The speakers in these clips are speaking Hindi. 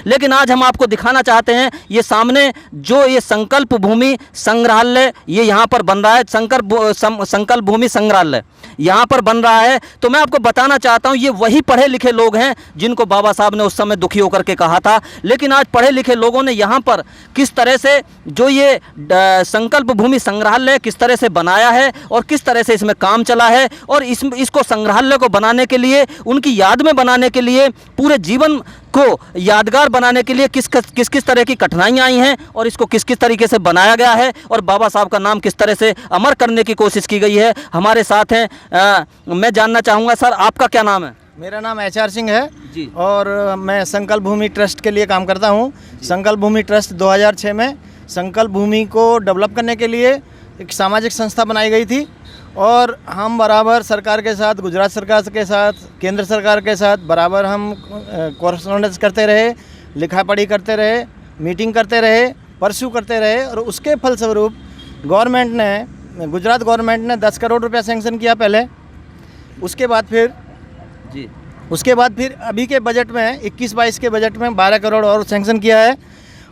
लेकिन आज हम आपको दिखाना चाहते हैं ये सामने जो ये संकल्प भूमि संग्रहालय ये यहाँ पर बन रहा है, संकल्प भूमि संग्रहालय यहाँ पर बन रहा है। तो मैं आपको बताना चाहता हूँ ये वही पढ़े लिखे लोग हैं जिनको बाबा साहब ने उस समय दुखी होकर के कहा था, लेकिन आज पढ़े लिखे लोगों ने यहाँ पर किस तरह से जो ये संकल्प भूमि संग्रहालय किस तरह से बनाया है और किस तरह से इसमें काम चला है, और इसको संग्रहालय को बनाने के लिए, उनकी याद में बनाने के लिए, पूरे जीवन को यादगार बनाने के लिए किस किस तरह की कठिनाइयाँ आई हैं और इसको किस किस तरीके से बनाया गया है और बाबा साहब का नाम किस तरह से अमर करने की कोशिश की गई है। हमारे साथ हैं, मैं जानना चाहूँगा सर आपका क्या नाम है? मेरा नाम HR सिंह है जी। और मैं संकल्प भूमि ट्रस्ट के लिए काम करता हूँ। संकल्प भूमि ट्रस्ट 2006 में संकल्प भूमि को डेवलप करने के लिए एक सामाजिक संस्था बनाई गई थी और हम बराबर सरकार के साथ, गुजरात सरकार के साथ, केंद्र सरकार के साथ बराबर हम कॉरेस्पॉन्डेंस करते रहे, लिखा पढ़ी करते रहे, मीटिंग करते रहे, परस्यू करते रहे और उसके फलस्वरूप गवर्नमेंट ने, गुजरात गवर्नमेंट ने 10 करोड़ रुपया सैंक्शन किया पहले। उसके बाद फिर अभी के बजट में 21-22 के बजट में 12 करोड़ और सैंक्शन किया है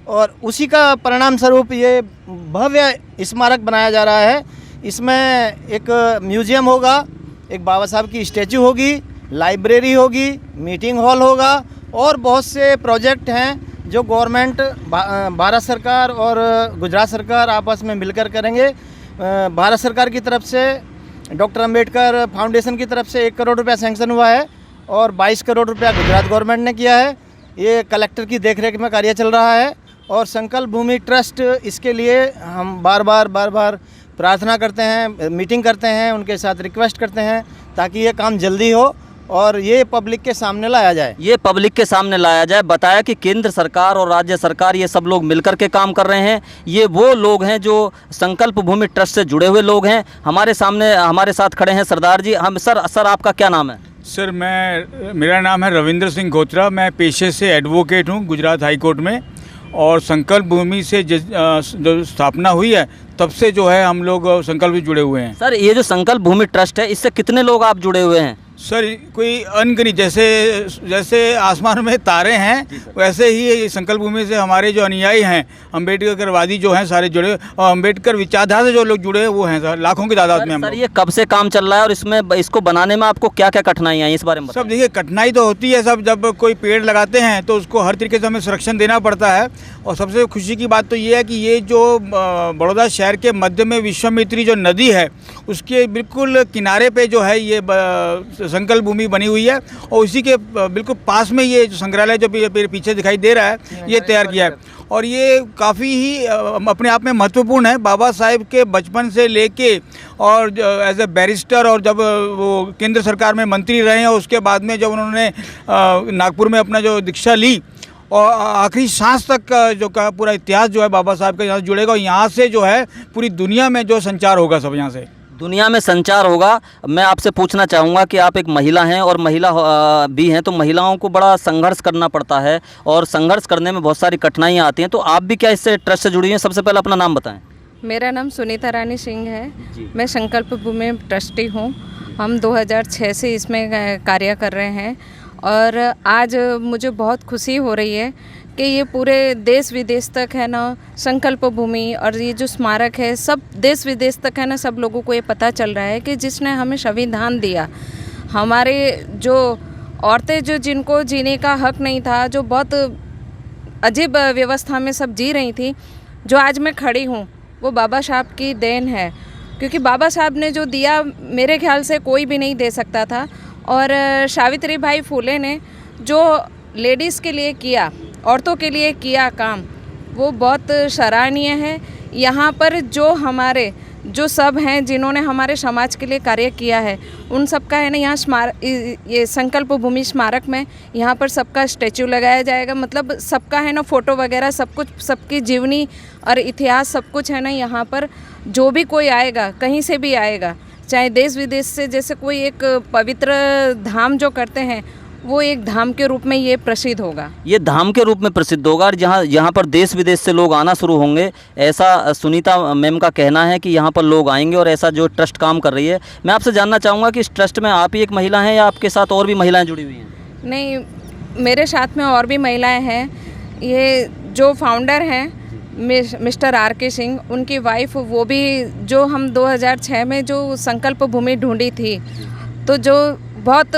और उसी का परिणाम स्वरूप ये भव्य स्मारक बनाया जा रहा है। इसमें एक म्यूज़ियम होगा, एक बाबा साहब की स्टैचू होगी, लाइब्रेरी होगी, मीटिंग हॉल होगा और बहुत से प्रोजेक्ट हैं जो गवर्नमेंट, भारत सरकार और गुजरात सरकार आपस में मिलकर करेंगे। भारत सरकार की तरफ से डॉक्टर अंबेडकर फाउंडेशन की तरफ से 1 करोड़ रुपया सैंक्शन हुआ है और 22 करोड़ रुपया गुजरात गवर्नमेंट ने किया है। ये कलेक्टर की देखरेख में कार्य चल रहा है और संकल्प भूमि ट्रस्ट इसके लिए हम बार बार प्रार्थना करते हैं, मीटिंग करते हैं, उनके साथ रिक्वेस्ट करते हैं ताकि ये काम जल्दी हो और ये पब्लिक के सामने लाया जाए। बताया कि केंद्र सरकार और राज्य सरकार ये सब लोग मिलकर के काम कर रहे हैं। ये वो लोग हैं जो संकल्प भूमि ट्रस्ट से जुड़े हुए लोग हैं। हमारे सामने हमारे साथ खड़े हैं सरदार जी। हम सर आपका क्या नाम है? सर मेरा नाम है रविंद्र सिंह गोत्रा। मैं पेशे से एडवोकेट हूँ गुजरात हाई कोर्ट में और संकल्प भूमि से जो स्थापना हुई है तब से जो है हम लोग संकल्प भी जुड़े हुए हैं। सर ये जो संकल्प भूमि ट्रस्ट है इससे कितने लोग आप जुड़े हुए हैं? सर कोई अनगिनत, जैसे आसमान में तारे हैं वैसे ही संकल्प भूमि से हमारे जो अनुयायी हैं, अम्बेडकरवादी जो हैं सारे जुड़े और अम्बेडकर विचारधारा से जो लोग जुड़े हैं वो हैं सर, लाखों की तादाद में हम। सर ये कब से काम चल रहा है और इसको बनाने में आपको क्या क्या कठिनाई आई इस बारे में? सब देखिए कठिनाई तो होती है सब, जब कोई पेड़ लगाते हैं तो उसको हर तरीके से हमें संरक्षण देना पड़ता है और सबसे खुशी की बात तो ये है कि ये जो बड़ौदा शहर के मध्य में विश्वामित्री जो नदी है उसके बिल्कुल किनारे पे जो है ये संकल्प भूमि बनी हुई है और उसी के बिल्कुल पास में ये जो संग्रहालय जो पीछे दिखाई दे रहा है ये तैयार किया है और ये काफ़ी ही अपने आप में महत्वपूर्ण है। बाबा साहेब के बचपन से लेके और एज ए बैरिस्टर और जब वो केंद्र सरकार में मंत्री रहे हैं उसके बाद में जब उन्होंने नागपुर में अपना जो दीक्षा ली और आखिरी सांस तक का जो का पूरा इतिहास जो है बाबा साहब के यहाँ से जुड़ेगा और यहाँ से जो है पूरी दुनिया में जो संचार होगा, सब यहाँ से दुनिया में संचार होगा। मैं आपसे पूछना चाहूँगा कि आप एक महिला हैं और महिला भी हैं, तो महिलाओं को बड़ा संघर्ष करना पड़ता है और संघर्ष करने में बहुत सारी कठिनाइयाँ आती हैं, तो आप भी क्या इससे ट्रस्ट से जुड़ी हैं? सबसे पहले अपना नाम बताएं। मेरा नाम सुनीता रानी सिंह है। मैं संकल्प भूमि ट्रस्टी हूँ। हम 2006 से इसमें कार्य कर रहे हैं और आज मुझे बहुत खुशी हो रही है कि ये पूरे देश विदेश तक है ना संकल्प भूमि और ये जो स्मारक है सब देश विदेश तक है ना, सब लोगों को ये पता चल रहा है कि जिसने हमें संविधान दिया, हमारे जो औरतें जो जिनको जीने का हक नहीं था, जो बहुत अजीब व्यवस्था में सब जी रही थी, जो आज मैं खड़ी हूँ वो बाबा साहब की देन है। क्योंकि बाबा साहब ने जो दिया मेरे ख्याल से कोई भी नहीं दे सकता था और सावित्री बाई फुले ने जो लेडीज़ के लिए किया, औरतों के लिए किया काम, वो बहुत सराहनीय है। यहाँ पर जो हमारे जो सब हैं जिन्होंने हमारे समाज के लिए कार्य किया है उन सब का है ना यहाँ ये संकल्प भूमि स्मारक में यहाँ पर सबका स्टैचू लगाया जाएगा। मतलब सबका है ना फ़ोटो वगैरह सब कुछ, सबकी जीवनी और इतिहास सब कुछ है ना यहाँ पर जो भी कोई आएगा, कहीं से भी आएगा, चाहे देश विदेश से, जैसे कोई एक पवित्र धाम जो करते हैं वो एक धाम के रूप में ये प्रसिद्ध होगा। ये धाम के रूप में प्रसिद्ध होगा और यहाँ पर देश विदेश से लोग आना शुरू होंगे, ऐसा सुनीता मैम का कहना है कि यहाँ पर लोग आएंगे और ऐसा जो ट्रस्ट काम कर रही है। मैं आपसे जानना चाहूँगा कि इस ट्रस्ट में आप ही एक महिला हैं या आपके साथ और भी महिलाएं जुड़ी हुई हैं? नहीं, मेरे साथ में और भी महिलाएं हैं। ये जो फाउंडर हैं मिस्टर आर के सिंह, उनकी वाइफ, वो भी जो हम 2006 में जो संकल्प भूमि ढूंढी थी, तो जो बहुत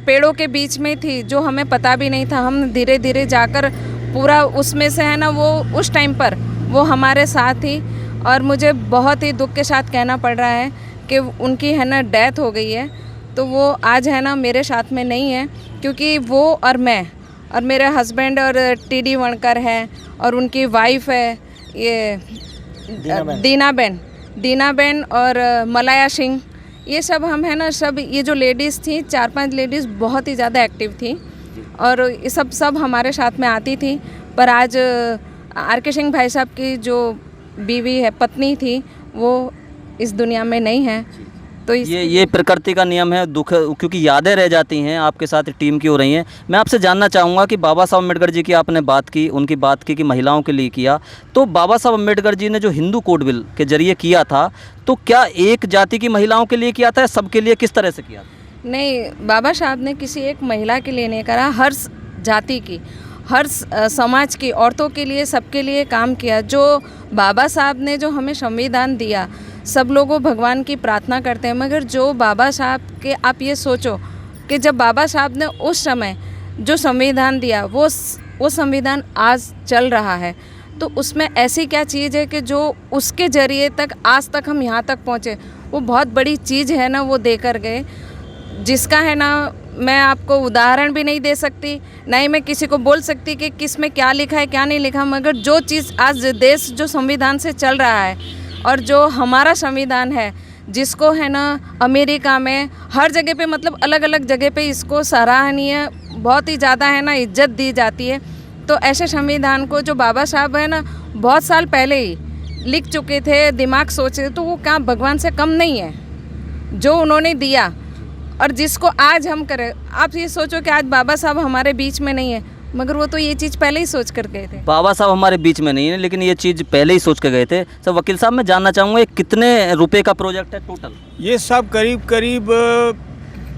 पेड़ों के बीच में थी, जो हमें पता भी नहीं था, हम धीरे धीरे जाकर पूरा उसमें से है ना, वो उस टाइम पर वो हमारे साथ थी। और मुझे बहुत ही दुख के साथ कहना पड़ रहा है कि उनकी है ना डेथ हो गई है, तो वो आज है ना मेरे साथ में नहीं है, क्योंकि वो और मैं और मेरे हस्बैंड और टीडी वणकर है और उनकी वाइफ है ये दीना बेन और मलाया सिंह, ये सब हम है ना, सब ये जो लेडीज़ थी, 4-5 लेडीज़ बहुत ही ज़्यादा एक्टिव थी और ये सब हमारे साथ में आती थी। पर आज आर के सिंह भाई साहब की जो बीवी है, पत्नी थी, वो इस दुनिया में नहीं है। तो ये प्रकृति का नियम है, दुख, क्योंकि यादें रह जाती हैं आपके साथ टीम की हो रही हैं। मैं आपसे जानना चाहूँगा कि बाबा साहब अम्बेडकर जी की आपने बात की, उनकी बात की कि महिलाओं के लिए किया, तो बाबा साहब अम्बेडकर जी ने जो हिंदू कोड बिल के जरिए किया था, तो क्या एक जाति की महिलाओं के लिए किया था या सबके लिए, किस तरह से किया था? नहीं, बाबा साहब ने किसी एक महिला के लिए नहीं करा, हर जाति की, हर समाज की औरतों के लिए, सबके लिए काम किया। जो बाबा साहब ने जो हमें संविधान दिया, सब लोगों भगवान की प्रार्थना करते हैं, मगर जो बाबा साहब के, आप ये सोचो कि जब बाबा साहब ने उस समय जो संविधान दिया, वो संविधान आज चल रहा है, तो उसमें ऐसी क्या चीज़ है कि जो उसके ज़रिए तक आज तक हम यहाँ तक पहुँचे, वो बहुत बड़ी चीज़ है ना, वो देकर गए, जिसका है ना मैं आपको उदाहरण भी नहीं दे सकती, ना ही मैं किसी को बोल सकती कि किस में क्या लिखा है क्या नहीं लिखा, मगर जो चीज़ आज देश जो संविधान से चल रहा है और जो हमारा संविधान है, जिसको है ना अमेरिका में हर जगह पे, मतलब अलग अलग जगह पे इसको सराहनीय, बहुत ही ज़्यादा है ना इज्जत दी जाती है। तो ऐसे संविधान को जो बाबा साहब है ना बहुत साल पहले ही लिख चुके थे, दिमाग सोचे, तो वो क्या भगवान से कम नहीं है जो उन्होंने दिया और जिसको आज हम करें। आप ये सोचो कि आज बाबा साहब हमारे बीच में नहीं है, मगर वो तो ये चीज़ पहले ही सोच कर गए थे। बाबा साहब हमारे बीच में नहीं है, लेकिन ये चीज़ पहले ही सोच कर गए थे। सर वकील साहब, मैं जानना चाहूँगा ये कितने रुपए का प्रोजेक्ट है टोटल? ये सब करीब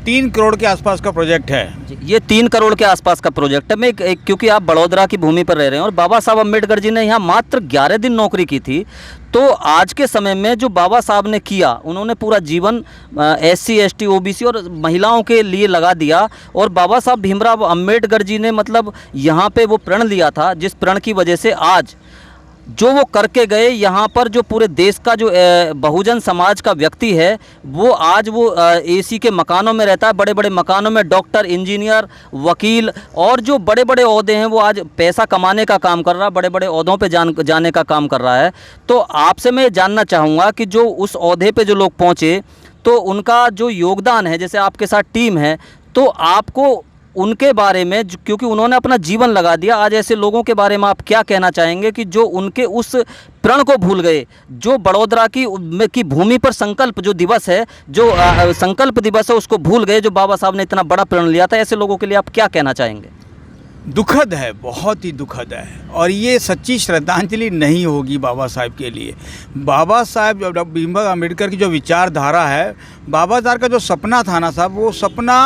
3 करोड़ के आसपास का प्रोजेक्ट है। ये 3 करोड़ के आसपास का प्रोजेक्ट है। मैं क्योंकि आप बड़ौदा की भूमि पर रह रहे हैं और बाबा साहब अम्बेडकर जी ने यहाँ मात्र 11 दिन नौकरी की थी, तो आज के समय में जो बाबा साहब ने किया, उन्होंने पूरा जीवन SC ST OBC और महिलाओं के लिए लगा दिया। और बाबा साहब भीमराव अम्बेडकर जी ने मतलब यहाँ पे वो प्रण लिया था, जिस प्रण की वजह से आज जो वो करके गए, यहाँ पर जो पूरे देश का जो बहुजन समाज का व्यक्ति है, वो आज वो AC के मकानों में रहता है, बड़े बड़े मकानों में डॉक्टर, इंजीनियर, वकील और जो बड़े बड़े ओहदे हैं, वो आज पैसा कमाने का काम कर रहा है, बड़े बड़े ओहदों पे जाने का काम कर रहा है। तो आपसे मैं जानना चाहूँगा कि जो उस ओहदे पे जो लोग पहुँचे, तो उनका जो योगदान है, जैसे आपके साथ टीम है, तो आपको उनके बारे में, क्योंकि उन्होंने अपना जीवन लगा दिया, आज ऐसे लोगों के बारे में आप क्या कहना चाहेंगे कि जो उनके उस प्रण को भूल गए, जो बड़ौदा की भूमि पर संकल्प जो दिवस है, जो संकल्प दिवस है, उसको भूल गए, जो बाबा साहब ने इतना बड़ा प्रण लिया था, ऐसे लोगों के लिए आप क्या कहना चाहेंगे? दुखद है, बहुत ही दुखद है, और ये सच्ची श्रद्धांजलि नहीं होगी बाबा साहब के लिए। बाबा साहब, डॉक्टर भीमराव अम्बेडकर की जो विचारधारा है, बाबा साहब का जो सपना था ना साहब, वो सपना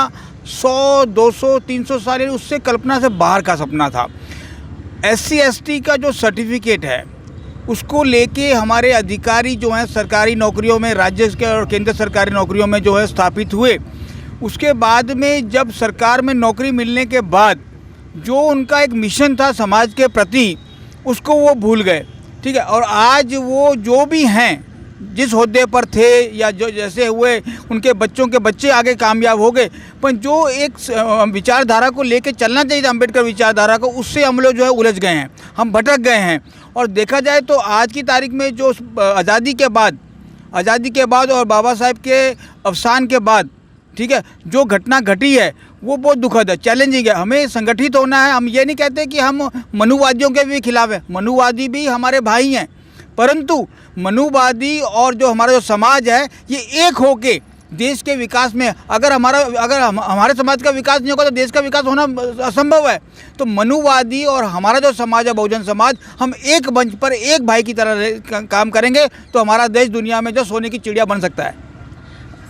100, 200, 300 साल उससे कल्पना से बाहर का सपना था। SC ST का जो सर्टिफिकेट है, उसको लेके हमारे अधिकारी जो हैं सरकारी नौकरियों में, राज्य के और केंद्र सरकारी नौकरियों में जो है स्थापित हुए, उसके बाद में जब सरकार में नौकरी मिलने के बाद जो उनका एक मिशन था समाज के प्रति, उसको वो भूल गए। ठीक है, और आज वो जो भी हैं, जिस ओहदे पर थे या जो जैसे हुए, उनके बच्चों के बच्चे आगे कामयाब हो गए, पर जो एक विचारधारा को लेके चलना चाहिए था, अम्बेडकर विचारधारा को, उससे हम लोग जो है उलझ गए हैं, हम भटक गए हैं। और देखा जाए तो आज की तारीख में जो आज़ादी के बाद और बाबा साहब के अवसान के बाद, ठीक है, जो घटना घटी है वो बहुत दुखद है, चैलेंजिंग है। हमें संगठित होना है। हम ये नहीं कहते कि हम मनुवादियों के भी खिलाफ हैं, मनुवादी भी हमारे भाई हैं, परंतु मनुवादी और जो हमारा जो समाज है, ये एक होके देश के विकास में, अगर हमारे समाज का विकास नहीं होगा तो देश का विकास होना असंभव है। तो मनुवादी और हमारा जो समाज है, बहुजन समाज, हम एक मंच पर एक भाई की तरह काम करेंगे तो हमारा देश दुनिया में जो सोने की चिड़िया बन सकता है।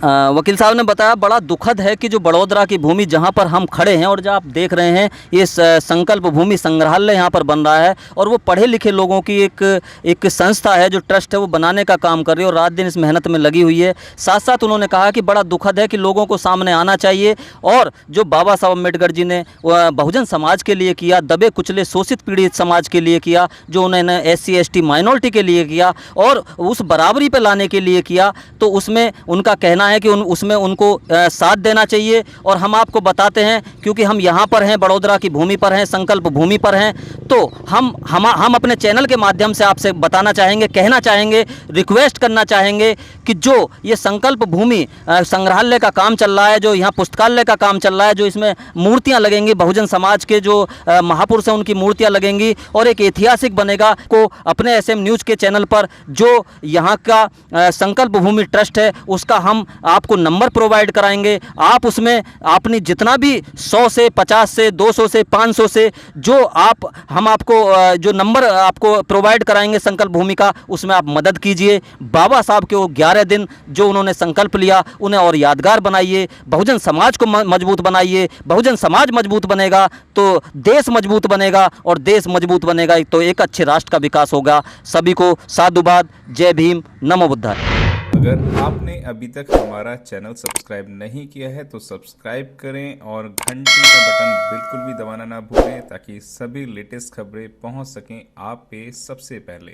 वकील साहब ने बताया बड़ा दुखद है कि जो बड़ौदा की भूमि जहां पर हम खड़े हैं और जो आप देख रहे हैं ये संकल्प भूमि संग्रहालय यहां पर बन रहा है और वो पढ़े लिखे लोगों की एक संस्था है जो ट्रस्ट है वो बनाने का काम कर रही है और रात दिन इस मेहनत में लगी हुई है। साथ साथ उन्होंने कहा कि बड़ा दुखद है कि लोगों को सामने आना चाहिए और जो बाबा साहब अम्बेडकर जी ने बहुजन समाज के लिए किया, दबे कुचले शोषित पीड़ित समाज के लिए किया, जो उन्होंने SC ST माइनॉरिटी के लिए किया और उस बराबरी पे लाने के लिए किया, तो उसमें उनका कहना है कि उसमें उनको साथ देना चाहिए। और हम आपको बताते हैं क्योंकि हम यहाँ पर हैं, बड़ौदा की भूमि पर हैं, संकल्प भूमि पर हैं, तो हम अपने चैनल के माध्यम से आपसे बताना चाहेंगे, कहना चाहेंगे, रिक्वेस्ट करना चाहेंगे कि जो ये संकल्प भूमि संग्रहालय का काम चल रहा है, जो यहाँ पुस्तकालय का काम चल रहा है, जो इसमें मूर्तियाँ लगेंगी, बहुजन समाज के जो महापुरुष हैं उनकी मूर्तियाँ लगेंगी और एक ऐतिहासिक बनेगा को अपने SM न्यूज़ के चैनल पर जो यहाँ का संकल्प भूमि ट्रस्ट है उसका हम आपको नंबर प्रोवाइड कराएंगे। आप उसमें अपनी जितना भी 100 से 50 से 200 से 500 से जो हम आपको जो नंबर आपको प्रोवाइड कराएंगे संकल्प भूमि का, उसमें आप मदद कीजिए। बाबा साहब के वो 11 दिन जो उन्होंने संकल्प लिया उन्हें और यादगार बनाइए, बहुजन समाज को मजबूत बनाइए। बहुजन समाज मजबूत बनेगा तो देश मजबूत बनेगा और देश मजबूत बनेगा तो एक अच्छे राष्ट्र का विकास होगा। सभी को साधुवाद, जय भीम, नमो बुद्धाय। अगर आपने अभी तक हमारा चैनल सब्सक्राइब नहीं किया है तो सब्सक्राइब करें और घंटी का बटन बिल्कुल भी दबाना ना भूलें ताकि सभी लेटेस्ट खबरें पहुंच सकें आप पे सबसे पहले।